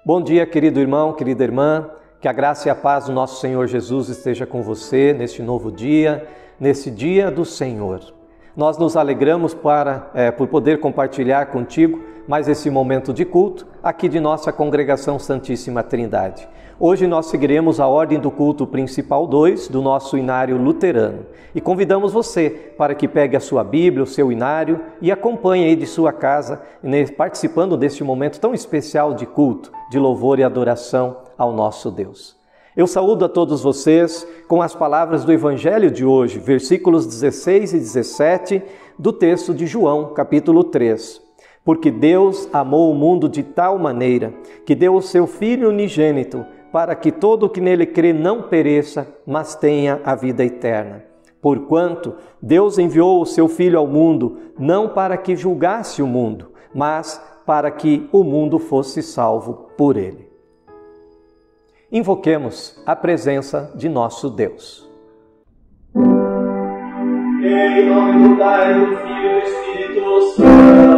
Bom dia, querido irmão, querida irmã. Que a graça e a paz do nosso Senhor Jesus esteja com você neste novo dia, nesse dia do Senhor. Nós nos alegramos por poder compartilhar contigo mais esse momento de culto aqui de nossa Congregação Santíssima Trindade. Hoje nós seguiremos a ordem do culto principal 2 do nosso inário luterano e convidamos você para que pegue a sua Bíblia, o seu inário e acompanhe aí de sua casa, participando deste momento tão especial de culto, de louvor e adoração ao nosso Deus. Eu saúdo a todos vocês com as palavras do Evangelho de hoje, versículos 16 e 17 do texto de João, capítulo 3. Porque Deus amou o mundo de tal maneira que deu o seu Filho unigênito para que todo o que nele crê não pereça, mas tenha a vida eterna. Porquanto Deus enviou o seu Filho ao mundo não para que julgasse o mundo, mas para que o mundo fosse salvo por ele. Invoquemos a presença de nosso Deus. Em nome do Pai, do Filho e do Espírito Santo.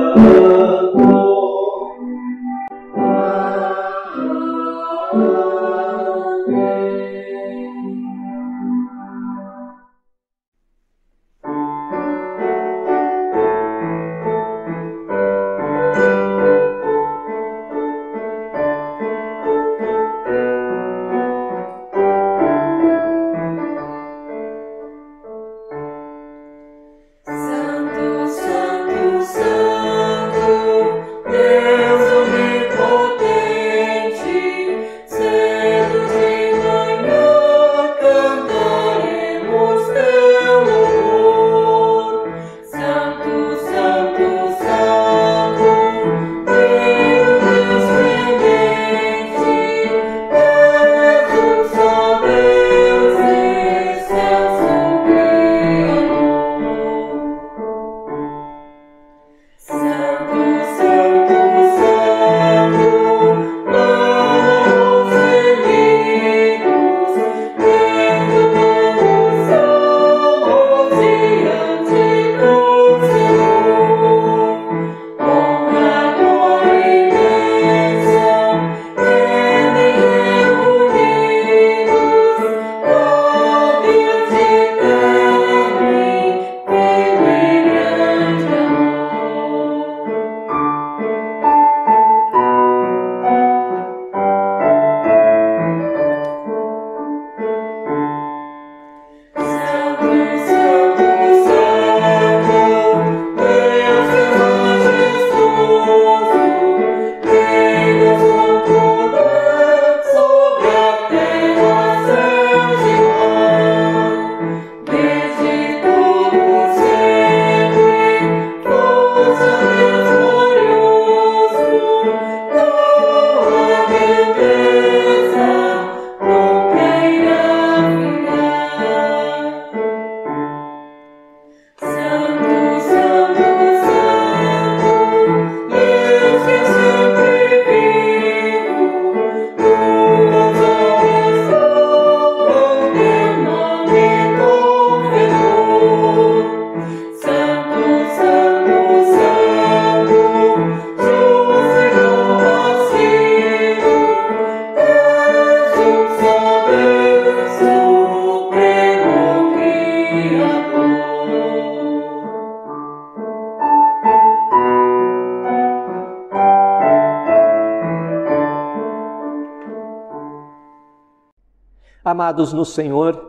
Amados no Senhor,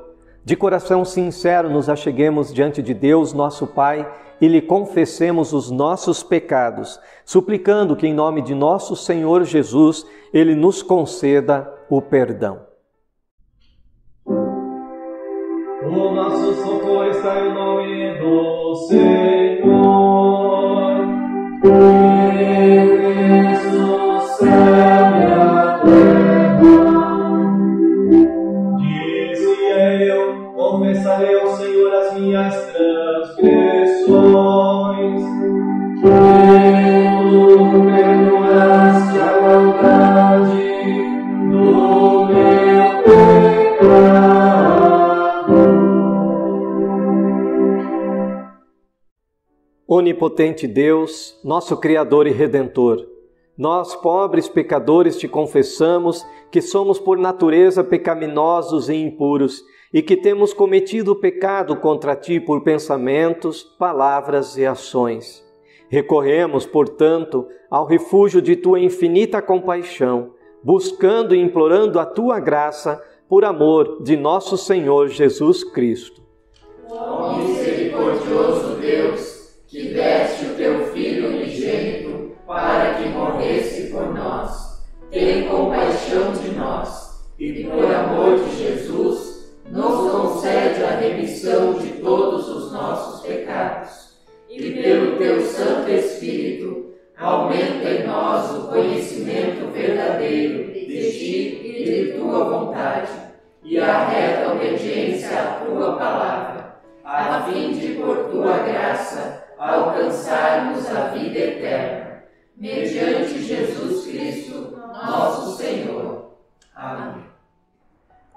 de coração sincero nos acheguemos diante de Deus, nosso Pai, e lhe confessemos os nossos pecados, suplicando que em nome de nosso Senhor Jesus, Ele nos conceda o perdão. O nosso socorro está em nome do Senhor. Deus do céu e a terra. Confessarei ao Senhor as minhas transgressões, tu perdoaste a maldade do meu pecado. Onipotente Deus, nosso Criador e Redentor, Nós, pobres pecadores, te confessamos que somos por natureza pecaminosos e impuros e que temos cometido pecado contra ti por pensamentos, palavras e ações. Recorremos, portanto, ao refúgio de tua infinita compaixão, buscando e implorando a tua graça por amor de nosso Senhor Jesus Cristo. Ó misericordioso Deus, que deste o teu Filho unigênito para que morresse por nós, tem compaixão de nós e, por amor de Jesus, nos concede a remissão de todos os nossos pecados. E pelo teu Santo Espírito, aumenta em nós o conhecimento verdadeiro de ti e de tua vontade, e a reta obediência à tua palavra, a fim de, por tua graça, alcançarmos a vida eterna. Mediante Jesus Cristo, nosso Senhor. Amém.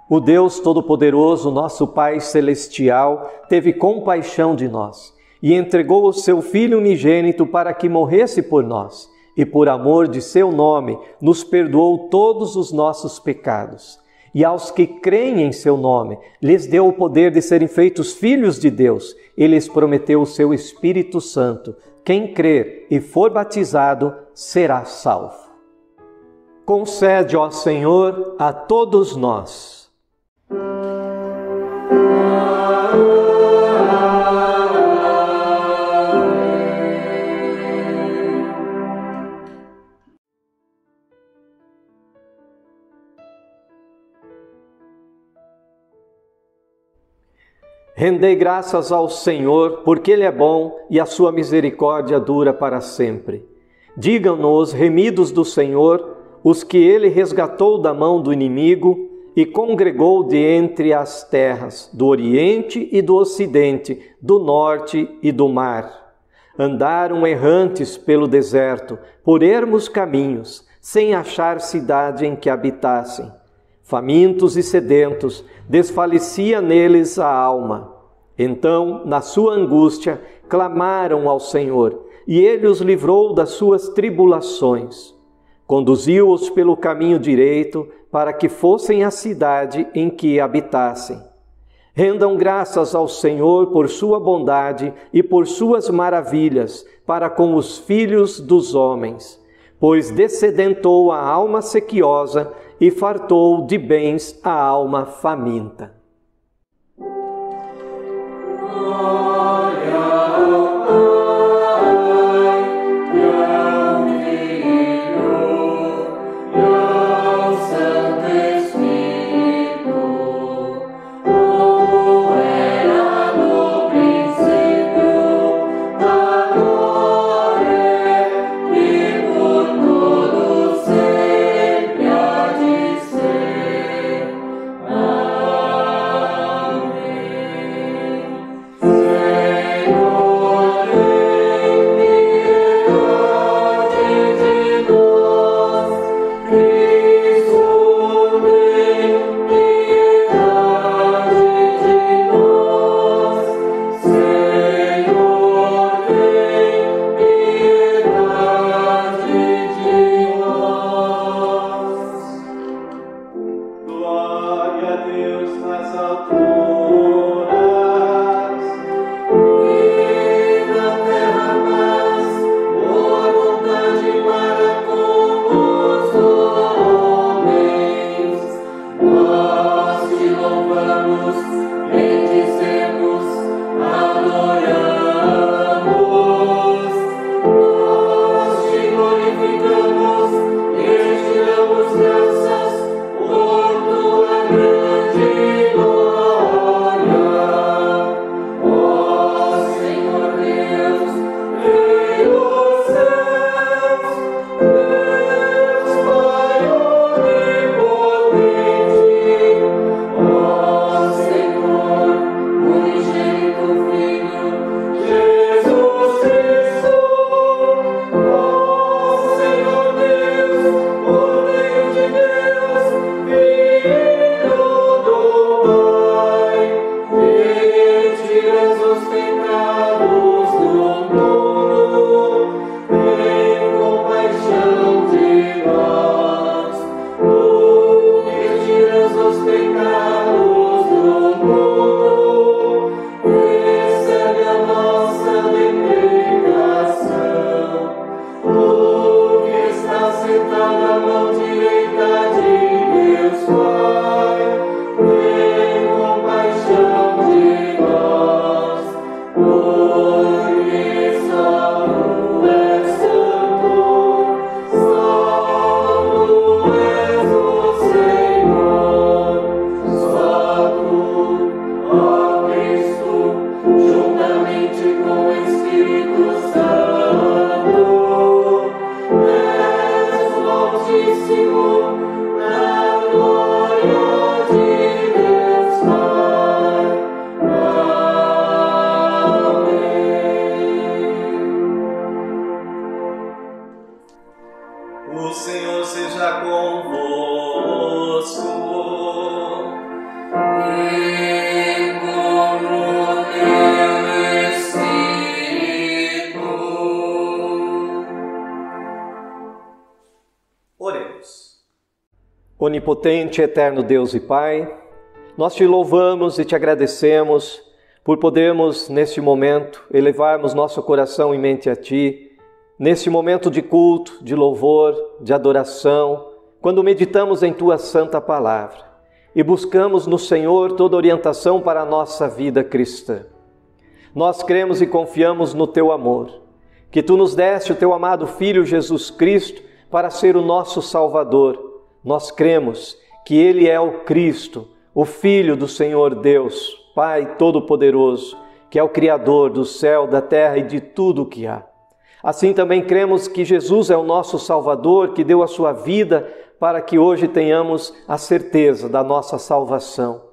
O Deus Todo-Poderoso, nosso Pai Celestial, teve compaixão de nós e entregou o seu Filho unigênito para que morresse por nós, e por amor de seu nome nos perdoou todos os nossos pecados. E aos que creem em seu nome, lhes deu o poder de serem feitos filhos de Deus, e lhes prometeu o seu Espírito Santo. Quem crer e for batizado será salvo. Concede, ó Senhor, a todos nós. Rendei graças ao Senhor, porque Ele é bom e a sua misericórdia dura para sempre. Digam-nos, remidos do Senhor, os que Ele resgatou da mão do inimigo e congregou de entre as terras, do Oriente e do Ocidente, do Norte e do mar. Andaram errantes pelo deserto, por ermos caminhos, sem achar cidade em que habitassem. Famintos e sedentos, desfalecia neles a alma. Então, na sua angústia, clamaram ao Senhor, e Ele os livrou das suas tribulações. Conduziu-os pelo caminho direito, para que fossem à cidade em que habitassem. Rendam graças ao Senhor por sua bondade e por suas maravilhas para com os filhos dos homens, pois dessedentou a alma sequiosa e fartou de bens a alma faminta. Por tua grande glória. Onipotente, eterno Deus e Pai, nós te louvamos e te agradecemos por podermos, neste momento, elevarmos nosso coração e mente a Ti, neste momento de culto, de louvor, de adoração, quando meditamos em Tua Santa Palavra e buscamos no Senhor toda orientação para a nossa vida cristã. Nós cremos e confiamos no Teu amor, que Tu nos deste o Teu amado Filho Jesus Cristo para ser o nosso Salvador. Nós cremos que Ele é o Cristo, o Filho do Senhor Deus, Pai Todo-Poderoso, que é o Criador do céu, da terra e de tudo o que há. Assim também cremos que Jesus é o nosso Salvador, que deu a sua vida para que hoje tenhamos a certeza da nossa salvação.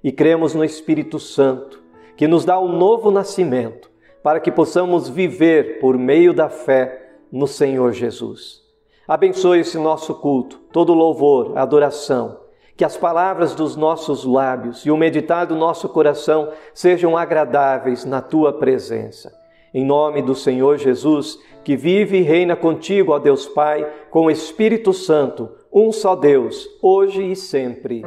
E cremos no Espírito Santo, que nos dá um novo nascimento, para que possamos viver por meio da fé no Senhor Jesus. Abençoe esse nosso culto, todo louvor, adoração, que as palavras dos nossos lábios e o meditar do nosso coração sejam agradáveis na Tua presença. Em nome do Senhor Jesus, que vive e reina contigo, ó Deus Pai, com o Espírito Santo, um só Deus, hoje e sempre.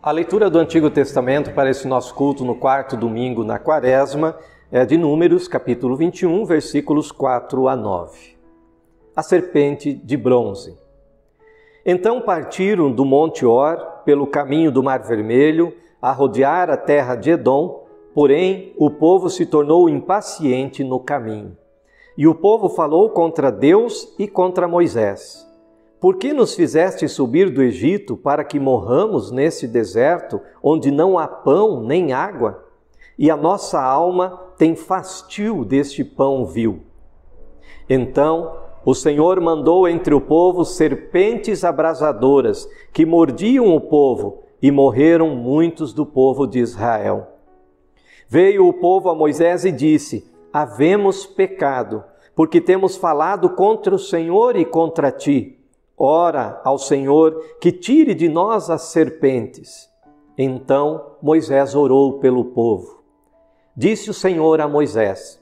A leitura do Antigo Testamento para esse nosso culto no quarto domingo na Quaresma é de Números, capítulo 21, versículos 4 a 9. A serpente de bronze. Então partiram do Monte Or, pelo caminho do Mar Vermelho, a rodear a terra de Edom, porém o povo se tornou impaciente no caminho. E o povo falou contra Deus e contra Moisés. Por que nos fizeste subir do Egito para que morramos nesse deserto, onde não há pão nem água? E a nossa alma tem fastio deste pão vil. Então o Senhor mandou entre o povo serpentes abrasadoras, que mordiam o povo, e morreram muitos do povo de Israel. Veio o povo a Moisés e disse: havemos pecado, porque temos falado contra o Senhor e contra ti. Ora ao Senhor que tire de nós as serpentes. Então Moisés orou pelo povo. Disse o Senhor a Moisés: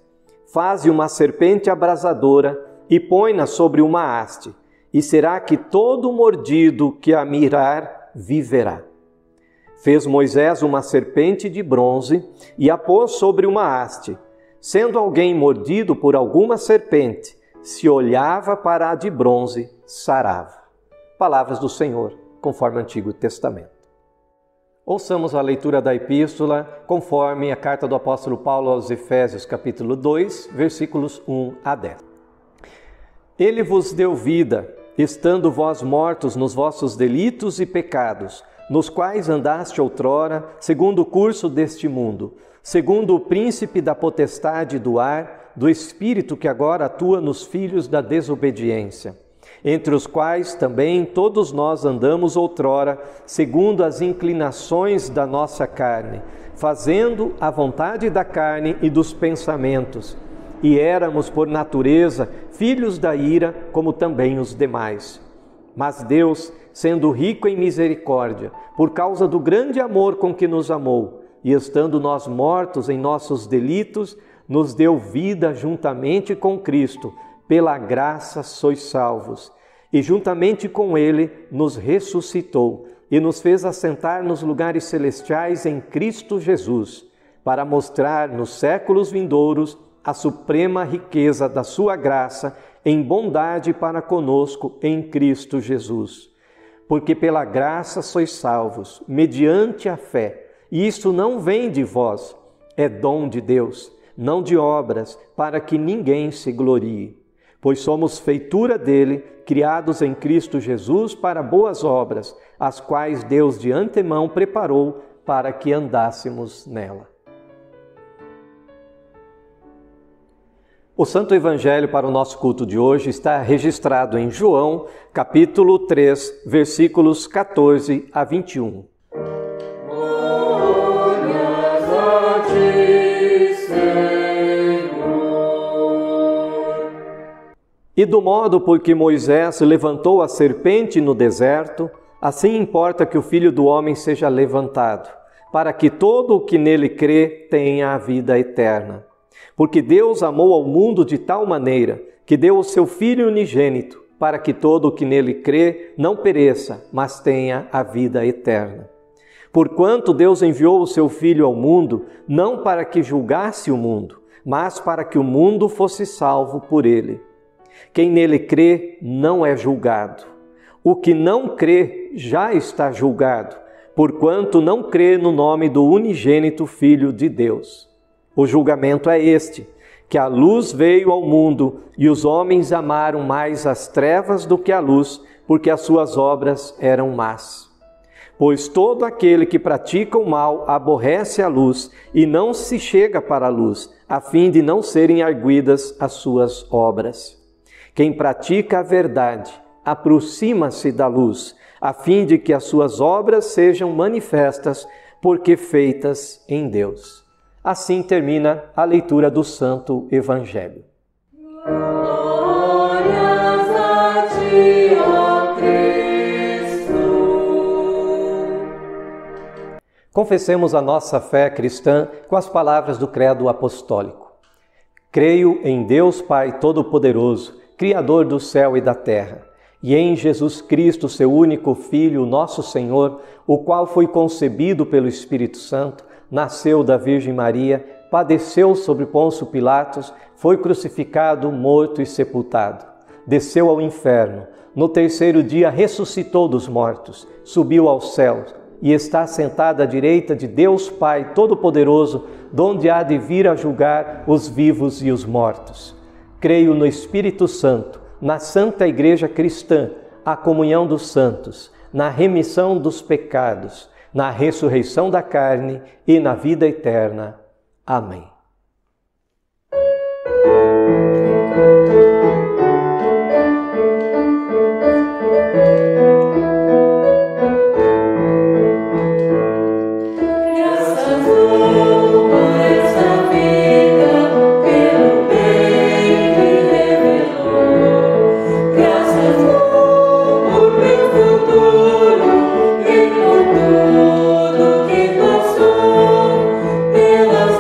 faze uma serpente abrasadora e põe-na sobre uma haste, e será que todo mordido que a mirar viverá. Fez Moisés uma serpente de bronze e a pôs sobre uma haste. Sendo alguém mordido por alguma serpente, se olhava para a de bronze, sarava. Palavras do Senhor, conforme o Antigo Testamento. Ouçamos a leitura da epístola, conforme a carta do apóstolo Paulo aos Efésios, capítulo 2, versículos 1 a 10. Ele vos deu vida, estando vós mortos nos vossos delitos e pecados, nos quais andaste outrora, segundo o curso deste mundo, segundo o príncipe da potestade do ar, do espírito que agora atua nos filhos da desobediência, entre os quais também todos nós andamos outrora, segundo as inclinações da nossa carne, fazendo a vontade da carne e dos pensamentos, e éramos por natureza filhos da ira, como também os demais. Mas Deus, sendo rico em misericórdia, por causa do grande amor com que nos amou, e estando nós mortos em nossos delitos, nos deu vida juntamente com Cristo. Pela graça sois salvos. E juntamente com Ele nos ressuscitou e nos fez assentar nos lugares celestiais em Cristo Jesus, para mostrar nos séculos vindouros a suprema riqueza da sua graça em bondade para conosco em Cristo Jesus. Porque pela graça sois salvos, mediante a fé. E isso não vem de vós, é dom de Deus, não de obras, para que ninguém se glorie. Pois somos feitura dele, criados em Cristo Jesus para boas obras, as quais Deus de antemão preparou para que andássemos nela. O Santo Evangelho para o nosso culto de hoje está registrado em João, capítulo 3, versículos 14 a 21. Glórias a ti, Senhor. E do modo por que Moisés levantou a serpente no deserto, assim importa que o Filho do Homem seja levantado, para que todo o que nele crê tenha a vida eterna. Porque Deus amou ao mundo de tal maneira que deu o seu Filho unigênito, para que todo o que nele crê não pereça, mas tenha a vida eterna. Porquanto Deus enviou o seu Filho ao mundo, não para que julgasse o mundo, mas para que o mundo fosse salvo por ele. Quem nele crê não é julgado. O que não crê já está julgado, porquanto não crê no nome do unigênito Filho de Deus. O julgamento é este, que a luz veio ao mundo e os homens amaram mais as trevas do que a luz, porque as suas obras eram más. Pois todo aquele que pratica o mal aborrece a luz e não se chega para a luz, a fim de não serem arguidas as suas obras. Quem pratica a verdade aproxima-se da luz, a fim de que as suas obras sejam manifestas, porque feitas em Deus. Assim termina a leitura do Santo Evangelho. Glórias a ti, ó Cristo. Confessemos a nossa fé cristã com as palavras do Credo Apostólico. Creio em Deus Pai Todo-Poderoso, Criador do céu e da terra, e em Jesus Cristo, seu único Filho, nosso Senhor, o qual foi concebido pelo Espírito Santo, nasceu da Virgem Maria, padeceu sobre Pôncio Pilatos, foi crucificado, morto e sepultado. Desceu ao inferno, no terceiro dia ressuscitou dos mortos, subiu aos céus e está sentado à direita de Deus Pai Todo-Poderoso, donde há de vir a julgar os vivos e os mortos. Creio no Espírito Santo, na Santa Igreja Cristã, a comunhão dos santos, na remissão dos pecados, na ressurreição da carne e na vida eterna. Amém. Pelas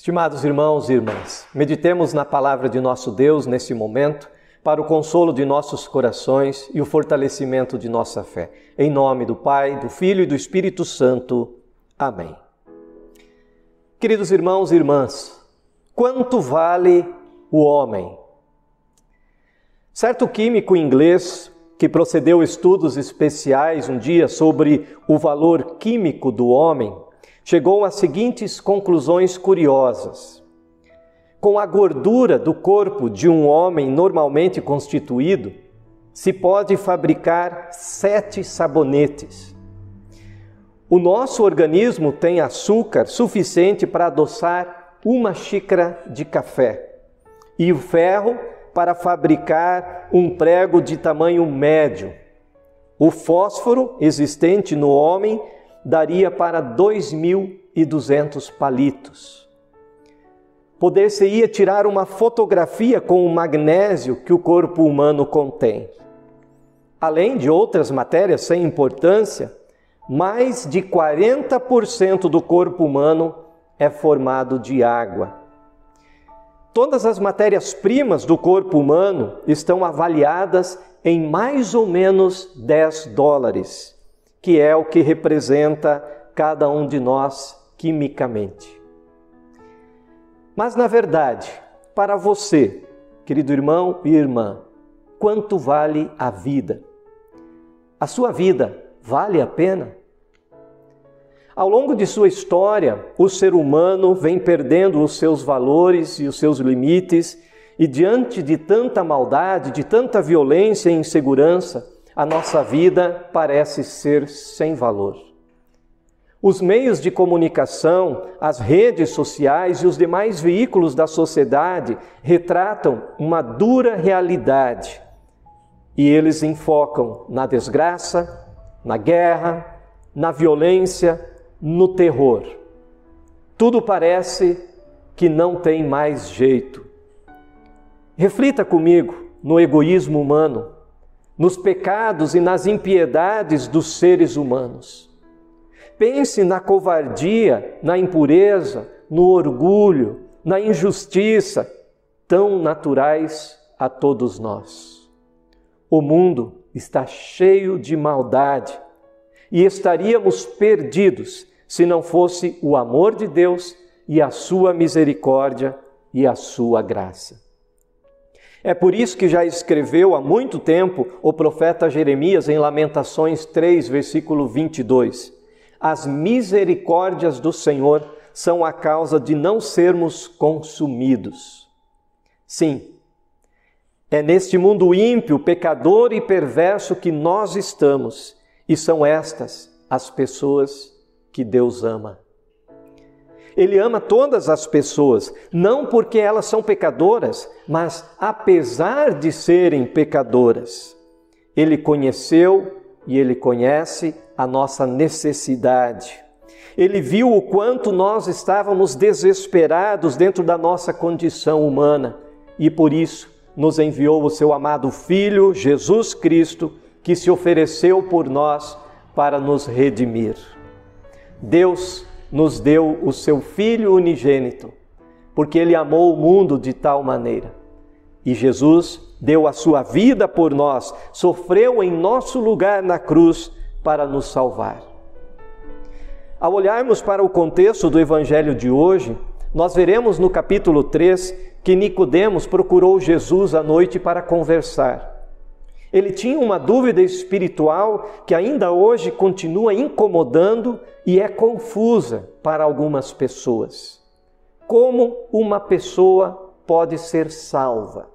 Estimados irmãos e irmãs, meditemos na palavra de nosso Deus nesse momento, para o consolo de nossos corações e o fortalecimento de nossa fé. Em nome do Pai, do Filho e do Espírito Santo. Amém. Queridos irmãos e irmãs, quanto vale o homem? Certo químico inglês que procedeu estudos especiais um dia sobre o valor químico do homem, chegou às seguintes conclusões curiosas. Com a gordura do corpo de um homem normalmente constituído, se pode fabricar 7 sabonetes. O nosso organismo tem açúcar suficiente para adoçar 1 xícara de café e o ferro para fabricar um prego de tamanho médio. O fósforo existente no homem daria para 2.200 palitos. Poder-se-ia tirar uma fotografia com o magnésio que o corpo humano contém. Além de outras matérias sem importância, mais de 40% do corpo humano é formado de água. Todas as matérias-primas do corpo humano estão avaliadas em mais ou menos $10, que é o que representa cada um de nós quimicamente. Mas, na verdade, para você, querido irmão e irmã, quanto vale a vida? A sua vida vale a pena? Ao longo de sua história, o ser humano vem perdendo os seus valores e os seus limites, e diante de tanta maldade, de tanta violência e insegurança, a nossa vida parece ser sem valor. Os meios de comunicação, as redes sociais e os demais veículos da sociedade retratam uma dura realidade. E eles enfocam na desgraça, na guerra, na violência, no terror. Tudo parece que não tem mais jeito. Reflita comigo no egoísmo humano, nos pecados e nas impiedades dos seres humanos. Pense na covardia, na impureza, no orgulho, na injustiça, tão naturais a todos nós. O mundo está cheio de maldade e estaríamos perdidos se não fosse o amor de Deus e a sua misericórdia e a sua graça. É por isso que já escreveu há muito tempo o profeta Jeremias em Lamentações 3, versículo 22. As misericórdias do Senhor são a causa de não sermos consumidos. Sim, é neste mundo ímpio, pecador e perverso que nós estamos, e são estas as pessoas que Deus ama. Ele ama todas as pessoas, não porque elas são pecadoras, mas apesar de serem pecadoras. Ele conheceu e Ele conhece a nossa necessidade. Ele viu o quanto nós estávamos desesperados dentro da nossa condição humana e por isso nos enviou o seu amado Filho, Jesus Cristo, que se ofereceu por nós para nos redimir. Deus nos deu o seu Filho unigênito, porque Ele amou o mundo de tal maneira. E Jesus deu a sua vida por nós, sofreu em nosso lugar na cruz para nos salvar. Ao olharmos para o contexto do Evangelho de hoje, nós veremos no capítulo 3 que Nicodemos procurou Jesus à noite para conversar. Ele tinha uma dúvida espiritual que ainda hoje continua incomodando e é confusa para algumas pessoas. Como uma pessoa pode ser salva?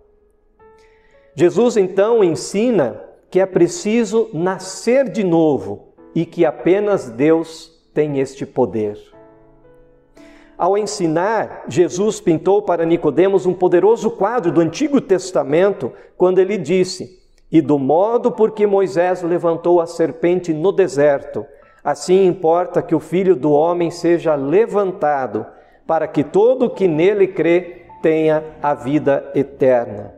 Jesus então ensina que é preciso nascer de novo e que apenas Deus tem este poder. Ao ensinar, Jesus pintou para Nicodemos um poderoso quadro do Antigo Testamento quando ele disse: "E do modo por que Moisés levantou a serpente no deserto, assim importa que o Filho do Homem seja levantado, para que todo o que nele crê tenha a vida eterna."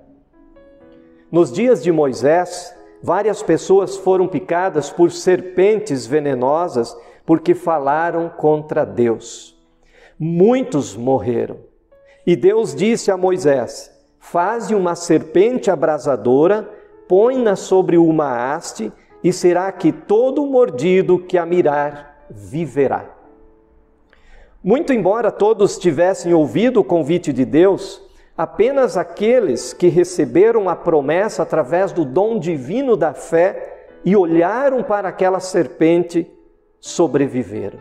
Nos dias de Moisés, várias pessoas foram picadas por serpentes venenosas porque falaram contra Deus. muitos morreram. E Deus disse a Moisés: faze uma serpente abrasadora, põe-na sobre uma haste, e será que todo mordido que a mirar viverá. Muito embora todos tivessem ouvido o convite de Deus, apenas aqueles que receberam a promessa através do dom divino da fé e olharam para aquela serpente sobreviveram.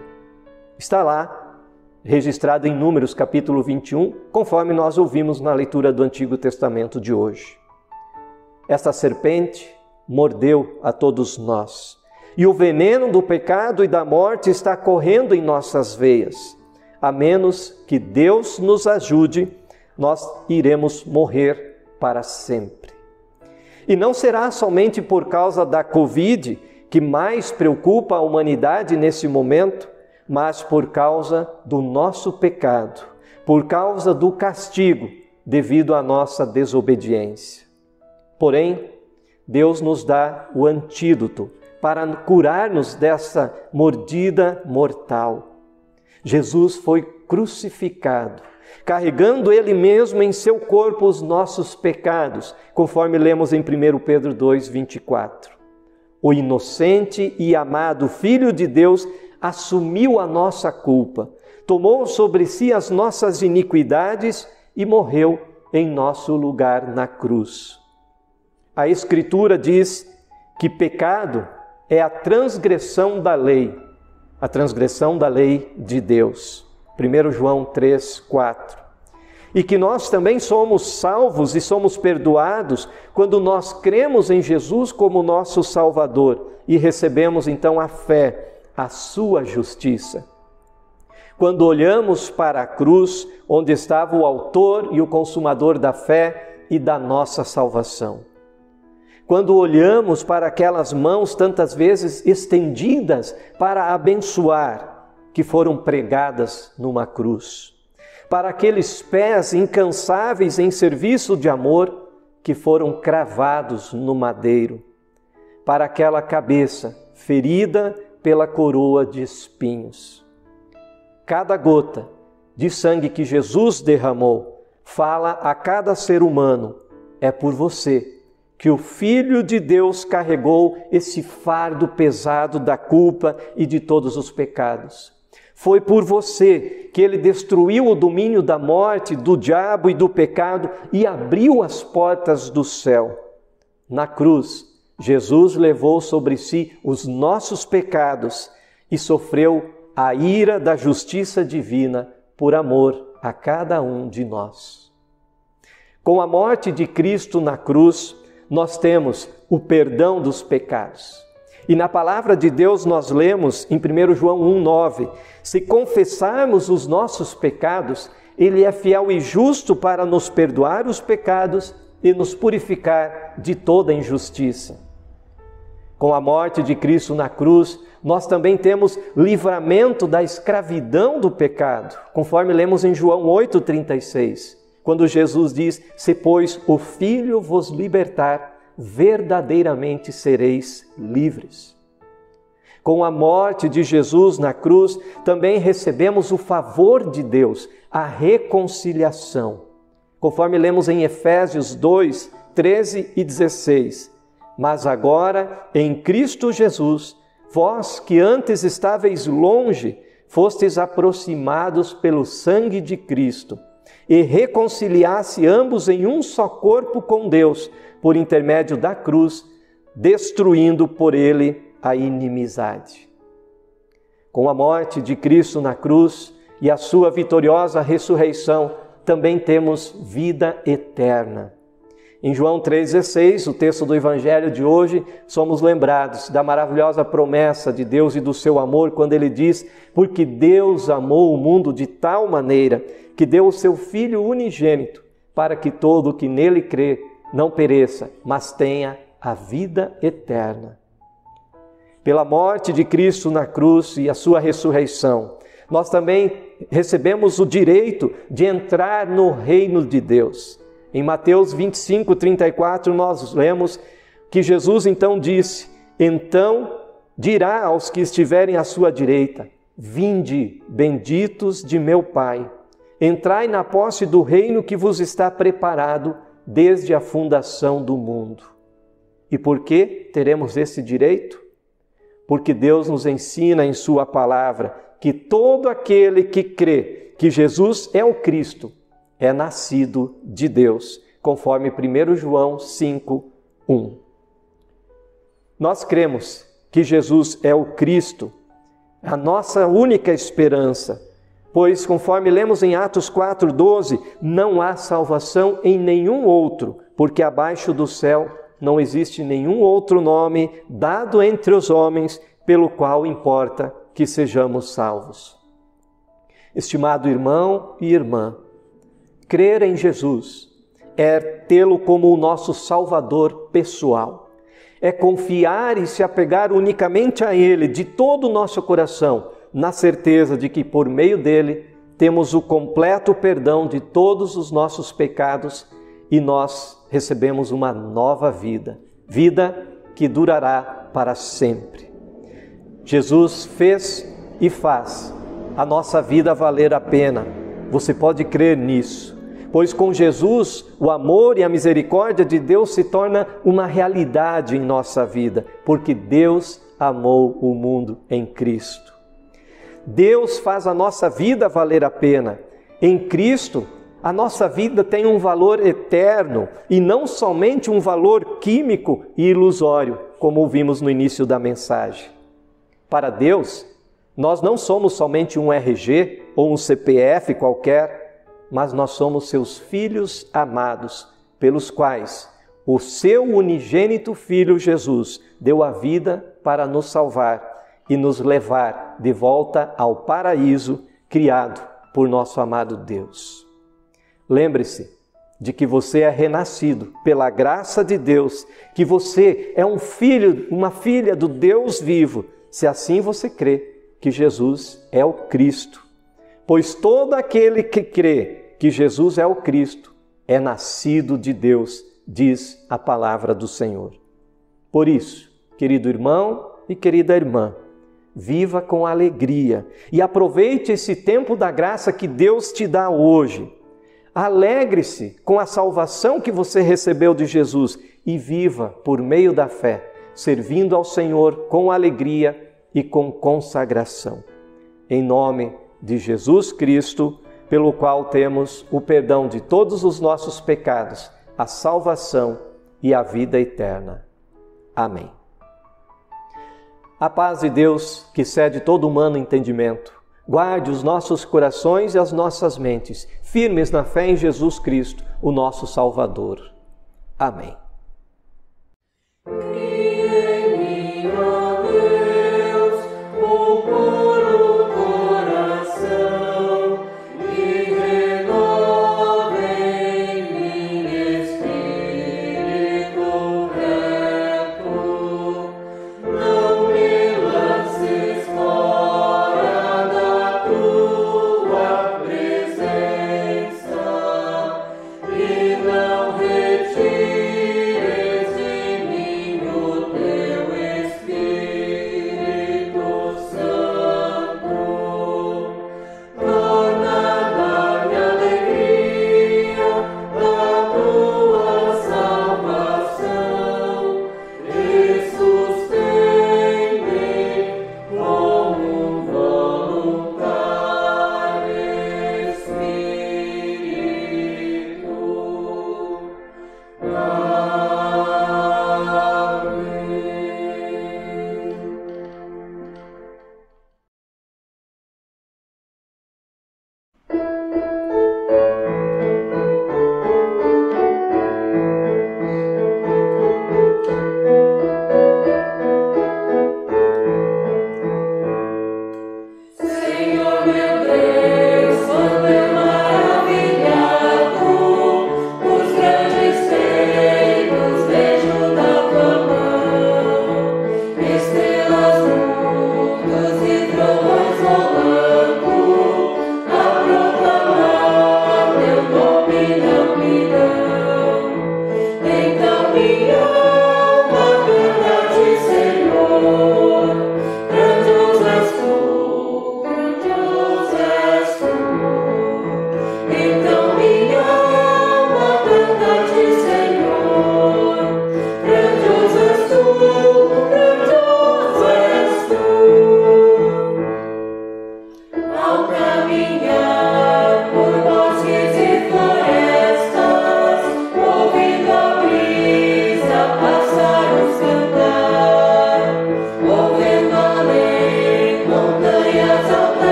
Está lá, registrado em Números capítulo 21, conforme nós ouvimos na leitura do Antigo Testamento de hoje. Esta serpente mordeu a todos nós, e o veneno do pecado e da morte está correndo em nossas veias. A menos que Deus nos ajude, nós iremos morrer para sempre. E não será somente por causa da Covid que mais preocupa a humanidade nesse momento, mas por causa do nosso pecado, por causa do castigo devido à nossa desobediência. Porém, Deus nos dá o antídoto para curar-nos dessa mordida mortal. Jesus foi crucificado, carregando Ele mesmo em seu corpo os nossos pecados, conforme lemos em 1 Pedro 2:24. O inocente e amado Filho de Deus assumiu a nossa culpa, tomou sobre si as nossas iniquidades e morreu em nosso lugar na cruz. A Escritura diz que pecado é a transgressão da lei de Deus. 1 João 3:4. E que nós também somos salvos e somos perdoados quando nós cremos em Jesus como nosso Salvador e recebemos então a fé, a sua justiça. Quando olhamos para a cruz, onde estava o autor e o consumador da fé e da nossa salvação. Quando olhamos para aquelas mãos tantas vezes estendidas para abençoar, que foram pregadas numa cruz. Para aqueles pés incansáveis em serviço de amor, que foram cravados no madeiro. Para aquela cabeça ferida pela coroa de espinhos. Cada gota de sangue que Jesus derramou fala a cada ser humano: é por você que o Filho de Deus carregou esse fardo pesado da culpa e de todos os pecados. Foi por você que Ele destruiu o domínio da morte, do diabo e do pecado e abriu as portas do céu. Na cruz, Jesus levou sobre si os nossos pecados e sofreu a ira da justiça divina por amor a cada um de nós. Com a morte de Cristo na cruz, nós temos o perdão dos pecados. E na palavra de Deus nós lemos em 1 João 1,9, se confessarmos os nossos pecados, Ele é fiel e justo para nos perdoar os pecados e nos purificar de toda injustiça. Com a morte de Cristo na cruz, nós também temos livramento da escravidão do pecado, conforme lemos em João 8,36, quando Jesus diz: se pois o Filho vos libertar, verdadeiramente sereis livres. Com a morte de Jesus na cruz, também recebemos o favor de Deus, a reconciliação. Conforme lemos em Efésios 2, 13 e 16. Mas agora, em Cristo Jesus, vós que antes estáveis longe, fostes aproximados pelo sangue de Cristo, e reconciliasse ambos em um só corpo com Deus, por intermédio da cruz, destruindo por ele a inimizade. Com a morte de Cristo na cruz e a sua vitoriosa ressurreição, também temos vida eterna. Em João 3,16, o texto do Evangelho de hoje, somos lembrados da maravilhosa promessa de Deus e do seu amor, quando Ele diz: porque Deus amou o mundo de tal maneira que deu o seu Filho unigênito, para que todo o que nele crê não pereça, mas tenha a vida eterna. Pela morte de Cristo na cruz e a sua ressurreição, nós também recebemos o direito de entrar no reino de Deus. Em Mateus 25, 34, nós lemos que Jesus então disse: então dirá aos que estiverem à sua direita: Vinde, benditos de meu Pai, entrai na posse do reino que vos está preparado desde a fundação do mundo. E por que teremos esse direito? Porque Deus nos ensina em sua palavra que todo aquele que crê que Jesus é o Cristo é nascido de Deus, conforme 1 João 5:1. Nós cremos que Jesus é o Cristo, a nossa única esperança, pois, conforme lemos em Atos 4:12, não há salvação em nenhum outro, porque abaixo do céu não existe nenhum outro nome dado entre os homens pelo qual importa que sejamos salvos. Estimado irmão e irmã, crer em Jesus é tê-lo como o nosso Salvador pessoal. É confiar e se apegar unicamente a Ele de todo o nosso coração, na certeza de que por meio dele temos o completo perdão de todos os nossos pecados e nós recebemos uma nova vida, vida que durará para sempre. Jesus fez e faz a nossa vida valer a pena. Você pode crer nisso, pois com Jesus o amor e a misericórdia de Deus se torna uma realidade em nossa vida, porque Deus amou o mundo em Cristo. Deus faz a nossa vida valer a pena. Em Cristo, a nossa vida tem um valor eterno e não somente um valor químico e ilusório, como ouvimos no início da mensagem. Para Deus, nós não somos somente um RG ou um CPF qualquer, mas nós somos seus filhos amados, pelos quais o seu unigênito Filho Jesus deu a vida para nos salvar e nos levar de volta ao paraíso criado por nosso amado Deus. Lembre-se de que você é renascido pela graça de Deus, que você é um filho, uma filha do Deus vivo, se assim você crê que Jesus é o Cristo. Pois todo aquele que crê que Jesus é o Cristo é nascido de Deus, diz a palavra do Senhor. Por isso, querido irmão e querida irmã, viva com alegria e aproveite esse tempo da graça que Deus te dá hoje. Alegre-se com a salvação que você recebeu de Jesus e viva por meio da fé, servindo ao Senhor com alegria e com consagração. Em nome de Jesus Cristo, pelo qual temos o perdão de todos os nossos pecados, a salvação e a vida eterna. Amém. A paz de Deus, que excede todo humano entendimento, guarde os nossos corações e as nossas mentes, firmes na fé em Jesus Cristo, o nosso Salvador. Amém. Não retire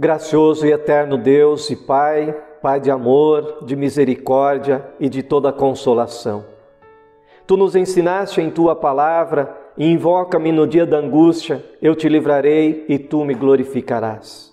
gracioso e eterno Deus e Pai, Pai de amor, de misericórdia e de toda consolação. Tu nos ensinaste em Tua palavra, e invoca-me no dia da angústia, eu te livrarei e Tu me glorificarás.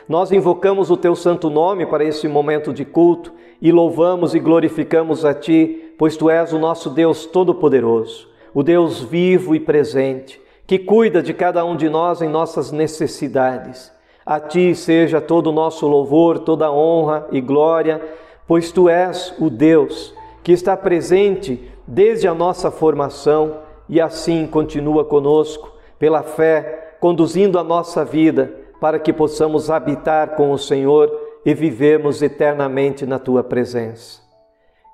Nós invocamos o Teu santo nome para esse momento de culto e louvamos e glorificamos a Ti, pois Tu és o nosso Deus Todo-Poderoso, o Deus vivo e presente, que cuida de cada um de nós em nossas necessidades. A Ti seja todo o nosso louvor, toda honra e glória, pois Tu és o Deus que está presente desde a nossa formação e assim continua conosco, pela fé, conduzindo a nossa vida para que possamos habitar com o Senhor e vivermos eternamente na Tua presença.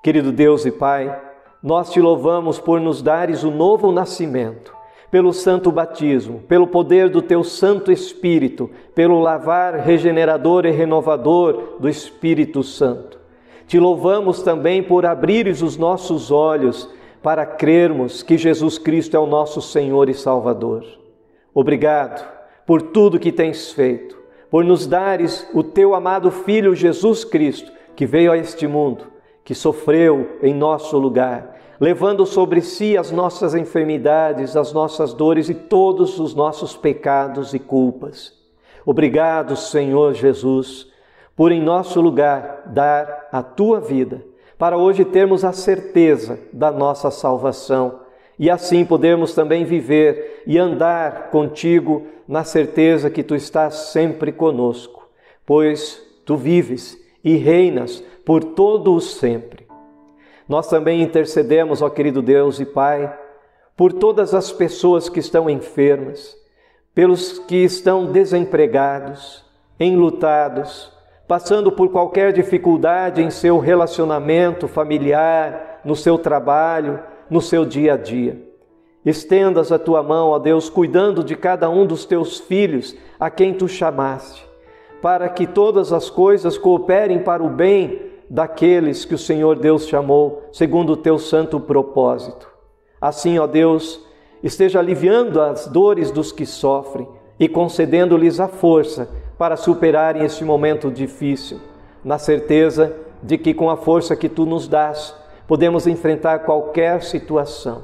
Querido Deus e Pai, nós Te louvamos por nos dares o novo nascimento, pelo santo batismo, pelo poder do Teu Santo Espírito, pelo lavar regenerador e renovador do Espírito Santo. Te louvamos também por abrires os nossos olhos para crermos que Jesus Cristo é o nosso Senhor e Salvador. Obrigado por tudo que tens feito, por nos dares o Teu amado Filho Jesus Cristo, que veio a este mundo, que sofreu em nosso lugar, levando sobre si as nossas enfermidades, as nossas dores e todos os nossos pecados e culpas. Obrigado, Senhor Jesus, por em nosso lugar dar a Tua vida, para hoje termos a certeza da nossa salvação e assim podermos também viver e andar contigo na certeza que Tu estás sempre conosco, pois Tu vives e reinas por todo o sempre. Nós também intercedemos, ó querido Deus e Pai, por todas as pessoas que estão enfermas, pelos que estão desempregados, enlutados, passando por qualquer dificuldade em seu relacionamento familiar, no seu trabalho, no seu dia a dia. Estendas a Tua mão, ó Deus, cuidando de cada um dos Teus filhos a quem Tu chamaste, para que todas as coisas cooperem para o bem daqueles que o Senhor Deus chamou, segundo o Teu santo propósito. Assim, ó Deus, esteja aliviando as dores dos que sofrem e concedendo-lhes a força para superarem este momento difícil, na certeza de que com a força que Tu nos dás, podemos enfrentar qualquer situação.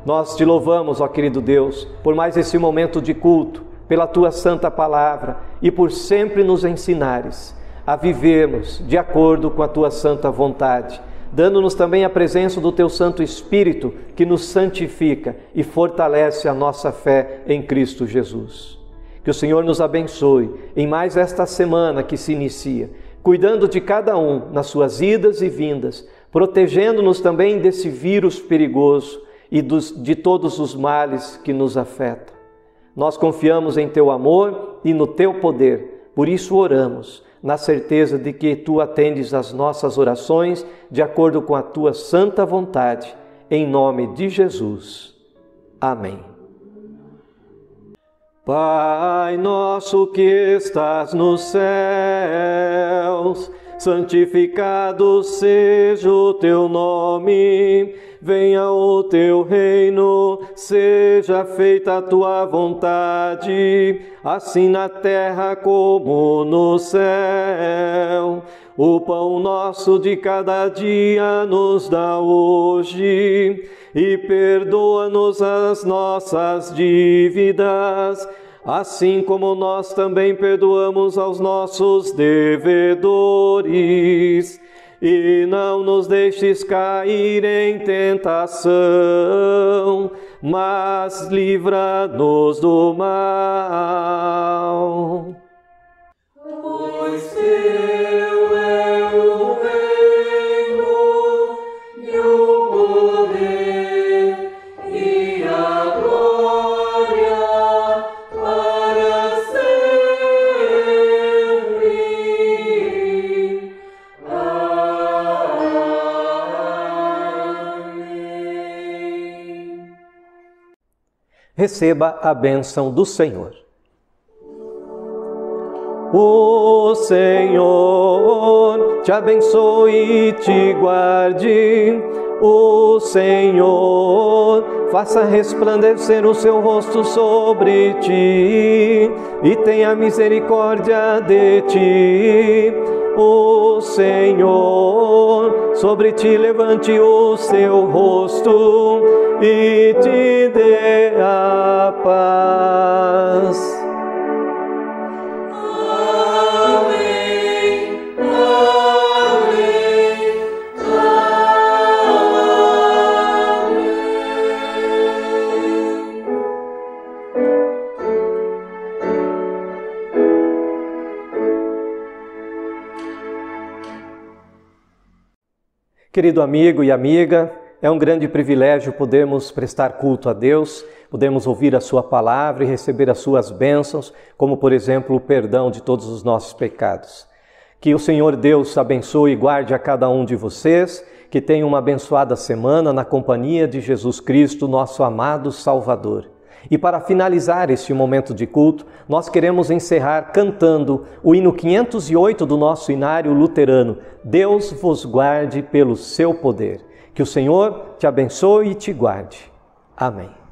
Nós Te louvamos, ó querido Deus, por mais esse momento de culto, pela Tua santa palavra e por sempre nos ensinares a vivermos de acordo com a Tua santa vontade, dando-nos também a presença do Teu Santo Espírito, que nos santifica e fortalece a nossa fé em Cristo Jesus. Que o Senhor nos abençoe em mais esta semana que se inicia, cuidando de cada um nas suas idas e vindas, protegendo-nos também desse vírus perigoso e de todos os males que nos afetam. Nós confiamos em Teu amor e no Teu poder, por isso oramos, na certeza de que Tu atendes as nossas orações de acordo com a Tua santa vontade, em nome de Jesus. Amém. Pai nosso que estás nos céus, santificado seja o Teu nome, venha o Teu reino, seja feita a Tua vontade, assim na terra como no céu. O pão nosso de cada dia nos dá hoje, e perdoa-nos as nossas dívidas, assim como nós também perdoamos aos nossos devedores. E não nos deixes cair em tentação, mas livra-nos do mal. Pois Teu é o reino, e o poder, e a glória, para sempre. Amém. Receba a bênção do Senhor. O Senhor te abençoe e te guarde. O Senhor faça resplandecer o seu rosto sobre ti e tenha misericórdia de ti. O Senhor sobre ti levante o seu rosto e te dê a paz. Querido amigo e amiga, é um grande privilégio podermos prestar culto a Deus, podemos ouvir a sua palavra e receber as suas bênçãos, como por exemplo o perdão de todos os nossos pecados. Que o Senhor Deus abençoe e guarde a cada um de vocês, que tenham uma abençoada semana na companhia de Jesus Cristo, nosso amado Salvador. E para finalizar este momento de culto, nós queremos encerrar cantando o hino 508 do nosso inário luterano, Deus vos guarde pelo seu poder. Que o Senhor te abençoe e te guarde. Amém.